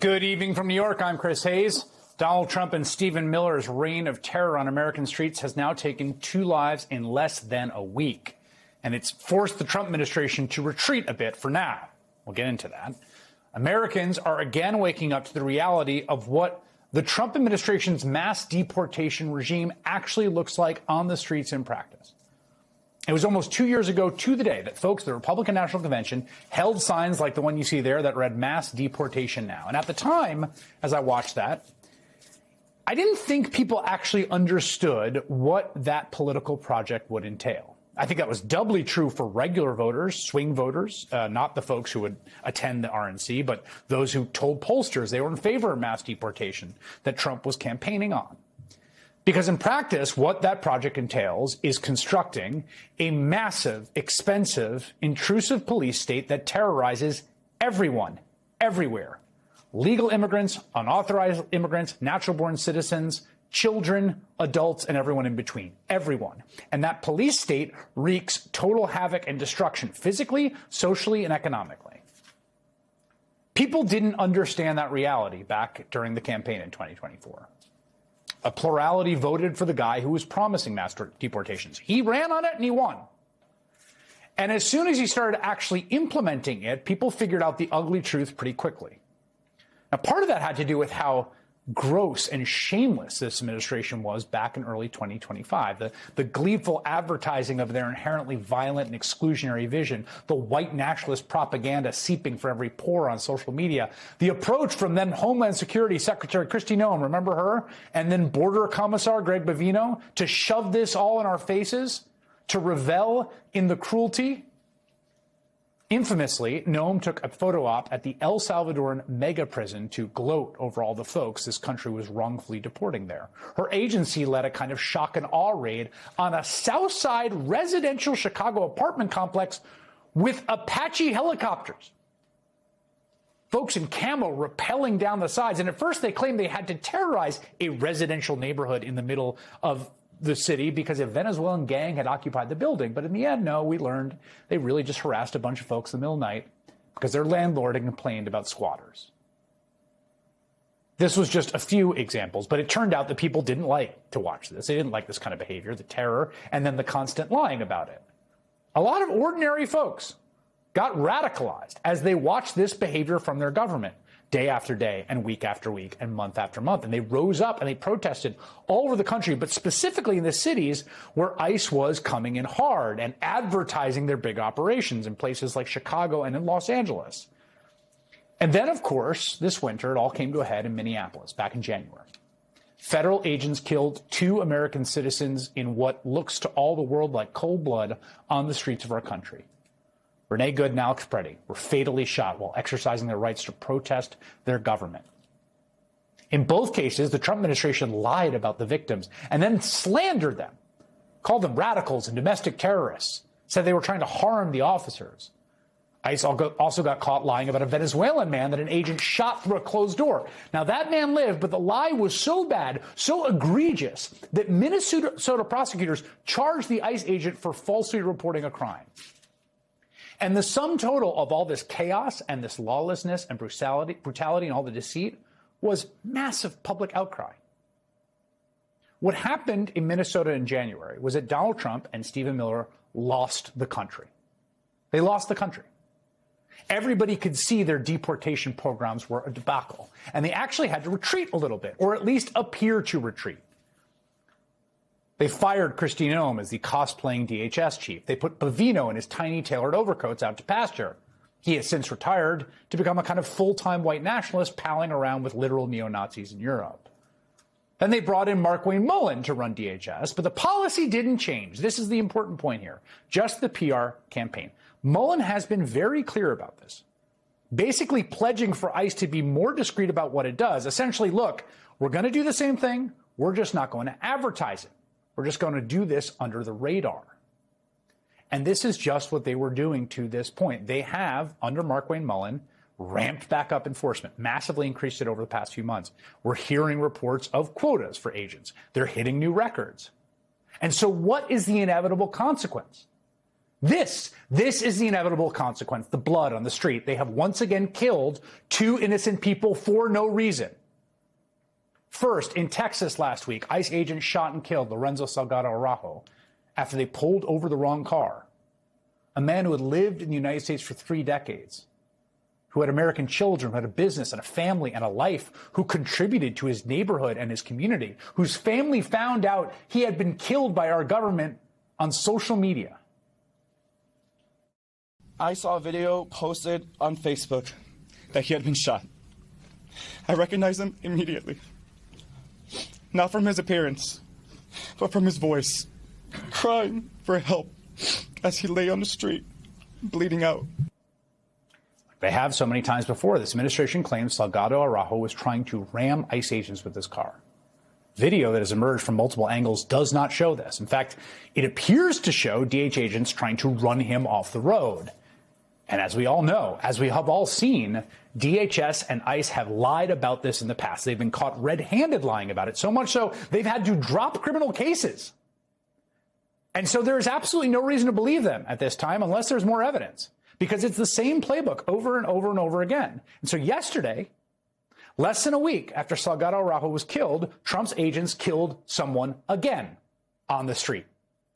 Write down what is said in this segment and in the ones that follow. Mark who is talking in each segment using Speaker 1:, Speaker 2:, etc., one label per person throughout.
Speaker 1: Good evening from New York. I'm Chris Hayes. Donald Trump and Stephen Miller's reign of terror on American streets has now taken 2 lives in less than a week. And it's forced the Trump administration to retreat a bit for now. We'll get into that. Americans are again waking up to the reality of what the Trump administration's mass deportation regime actually looks like on the streets in practice. It was almost 2 years ago to the day that folks at the Republican National Convention held signs like the one you see there that read mass deportation now. And at the time, as I watched that, I didn't think people actually understood what that political project would entail. I think that was doubly true for regular voters, swing voters, not the folks who would attend the RNC, but those who told pollsters they were in favor of mass deportation that Trump was campaigning on. Because in practice, what that project entails is constructing a massive, expensive, intrusive police state that terrorizes everyone, everywhere. Legal immigrants, unauthorized immigrants, natural-born citizens, children, adults, and everyone in between. Everyone. And that police state wreaks total havoc and destruction, physically, socially, and economically. People didn't understand that reality back during the campaign in 2024. A plurality voted for the guy who was promising mass deportations. He ran on it and he won. And as soon as he started actually implementing it, people figured out the ugly truth pretty quickly. Now, part of that had to do with how gross and shameless this administration was back in early 2025. The gleeful advertising of their inherently violent and exclusionary vision, the white nationalist propaganda seeping for every pore on social media, the approach from then Homeland Security Secretary Kristi Noem, remember her, and then Border Commissar Greg Bovino, to shove this all in our faces, to revel in the cruelty. Infamously, Noem took a photo op at the El Salvadoran mega prison to gloat over all the folks this country was wrongfully deporting there. Her agency led a kind of shock and awe raid on a Southside residential Chicago apartment complex with Apache helicopters. Folks in camo rappelling down the sides. And at first they claimed they had to terrorize a residential neighborhood in the middle of the city because a Venezuelan gang had occupied the building. But in the end, no, we learned they really just harassed a bunch of folks in the middle of the night because their landlord had complained about squatters. This was just a few examples, but it turned out that people didn't like to watch this. They didn't like this kind of behavior, the terror, and then the constant lying about it. A lot of ordinary folks got radicalized as they watched this behavior from their government. Day after day and week after week and month after month. And they rose up and they protested all over the country, but specifically in the cities where ICE was coming in hard and advertising their big operations in places like Chicago and in Los Angeles. And then, of course, this winter, it all came to a head in Minneapolis back in January. Federal agents killed 2 American citizens in what looks to all the world like cold blood on the streets of our country. Renee Good and Alex Preddy were fatally shot while exercising their rights to protest their government. In both cases, the Trump administration lied about the victims and then slandered them, called them radicals and domestic terrorists, said they were trying to harm the officers. ICE also got caught lying about a Venezuelan man that an agent shot through a closed door. Now, that man lived, but the lie was so bad, so egregious, that Minnesota prosecutors charged the ICE agent for falsely reporting a crime. And the sum total of all this chaos and this lawlessness and brutality and all the deceit was massive public outcry. What happened in Minnesota in January was that Donald Trump and Stephen Miller lost the country. They lost the country. Everybody could see their deportation programs were a debacle, and they actually had to retreat a little bit, or at least appear to retreat. They fired Kristi Noem as the cosplaying DHS chief. They put Bovino in his tiny tailored overcoats out to pasture. He has since retired to become a kind of full-time white nationalist palling around with literal neo-Nazis in Europe. Then they brought in Markwayne Mullin to run DHS, but the policy didn't change. This is the important point here. Just the PR campaign. Mullin has been very clear about this, basically pledging for ICE to be more discreet about what it does. Essentially, look, we're going to do the same thing. We're just not going to advertise it. We're just going to do this under the radar. And this is just what they were doing to this point. They have, under Markwayne Mullin, ramped back up enforcement, massively increased it over the past few months. We're hearing reports of quotas for agents. They're hitting new records. And so what is the inevitable consequence? This is the inevitable consequence, the blood on the street. They have once again killed 2 innocent people for no reason. First, in Texas last week, ICE agents shot and killed Lorenzo Salgado Araujo after they pulled over the wrong car. A man who had lived in the United States for 3 decades, who had American children, who had a business and a family and a life, who contributed to his neighborhood and his community, whose family found out he had been killed by our government on social media.
Speaker 2: I saw a video posted on Facebook that he had been shot. I recognized him immediately. Not from his appearance, but from his voice, crying for help as he lay on the street, bleeding out.
Speaker 1: They have so many times before. This administration claims Salgado Araujo was trying to ram ICE agents with his car. Video that has emerged from multiple angles does not show this. In fact, it appears to show DH agents trying to run him off the road. And as we all know, as we have all seen, DHS and ICE have lied about this in the past. They've been caught red-handed lying about it, so much so they've had to drop criminal cases. And so there is absolutely no reason to believe them at this time unless there's more evidence, because it's the same playbook over and over and over again. And so yesterday, less than a week after Salgado Araujo was killed, Trump's agents killed someone again on the street.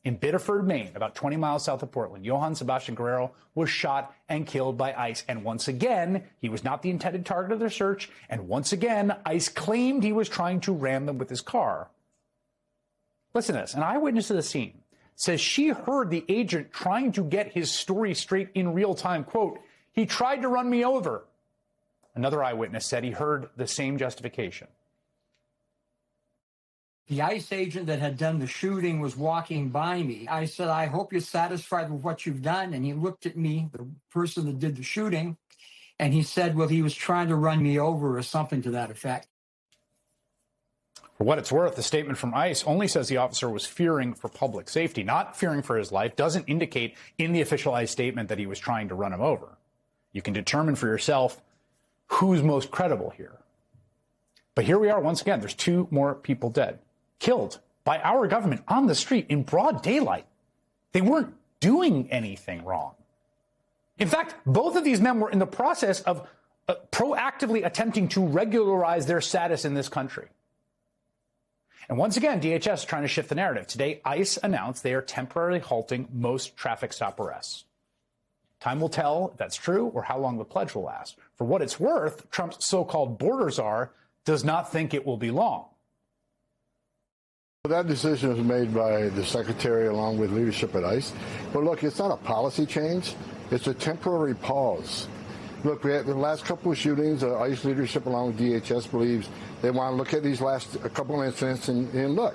Speaker 1: In Biddeford, Maine, about 20 miles south of Portland, Johann Sebastian Guerrero was shot and killed by ICE. And once again, he was not the intended target of their search. And once again, ICE claimed he was trying to ram them with his car. Listen to this. An eyewitness to the scene says she heard the agent trying to get his story straight in real time. Quote, "He tried to run me over." Another eyewitness said he heard the same justification.
Speaker 3: The ICE agent that had done the shooting was walking by me. I said, "I hope you're satisfied with what you've done." And he looked at me, the person that did the shooting, and he said, "Well, he was trying to run me over," or something to that effect.
Speaker 1: For what it's worth, the statement from ICE only says the officer was fearing for public safety, not fearing for his life. Doesn't indicate in the official ICE statement that he was trying to run him over. You can determine for yourself who's most credible here. But here we are once again. There's 2 more people dead, killed by our government on the street in broad daylight. They weren't doing anything wrong. In fact, both of these men were in the process of proactively attempting to regularize their status in this country. And once again, DHS is trying to shift the narrative. Today, ICE announced they are temporarily halting most traffic stop arrests. Time will tell if that's true or how long the pledge will last. For what it's worth, Trump's so-called border czar does not think it will be long.
Speaker 4: That decision was made by the secretary along with leadership at ICE. But look, it's not a policy change. It's a temporary pause. Look, we had the last couple of shootings. ICE leadership along with DHS believes they want to look at these last couple of incidents and look,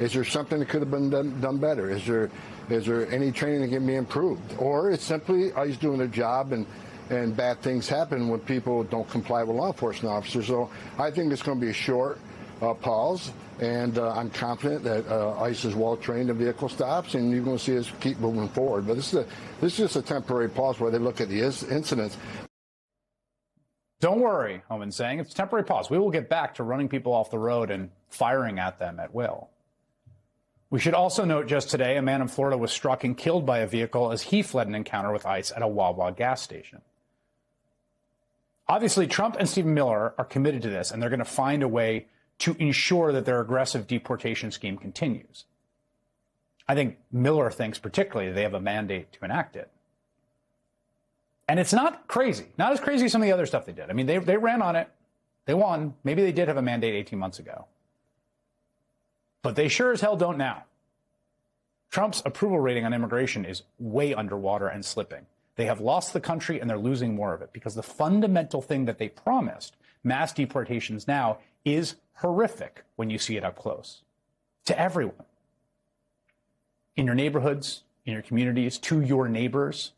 Speaker 4: is there something that could have been done better? Is there any training that can be improved? Or it's simply ICE doing their job and bad things happen when people don't comply with law enforcement officers. So I think it's going to be a short pause. And I'm confident that ICE is well trained in vehicle stops, and you're going to see us keep moving forward. But this is just a temporary pause where they look at the incidents.
Speaker 1: Don't worry, Homan's saying. It's a temporary pause. We will get back to running people off the road and firing at them at will. We should also note just today, a man in Florida was struck and killed by a vehicle as he fled an encounter with ICE at a Wawa gas station. Obviously, Trump and Stephen Miller are committed to this, and they're going to find a way to ensure that their aggressive deportation scheme continues. I think Miller thinks particularly they have a mandate to enact it. And it's not crazy, not as crazy as some of the other stuff they did. I mean, they ran on it. They won. Maybe they did have a mandate 18 months ago. But they sure as hell don't now. Trump's approval rating on immigration is way underwater and slipping. They have lost the country and they're losing more of it because the fundamental thing that they promised, mass deportations now, is horrific when you see it up close to everyone. In your neighborhoods, in your communities, to your neighbors.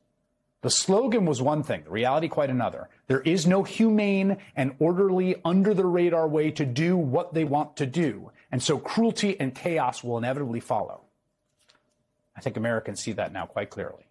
Speaker 1: The slogan was one thing, the reality quite another. There is no humane and orderly, under-the-radar way to do what they want to do. And so cruelty and chaos will inevitably follow. I think Americans see that now quite clearly.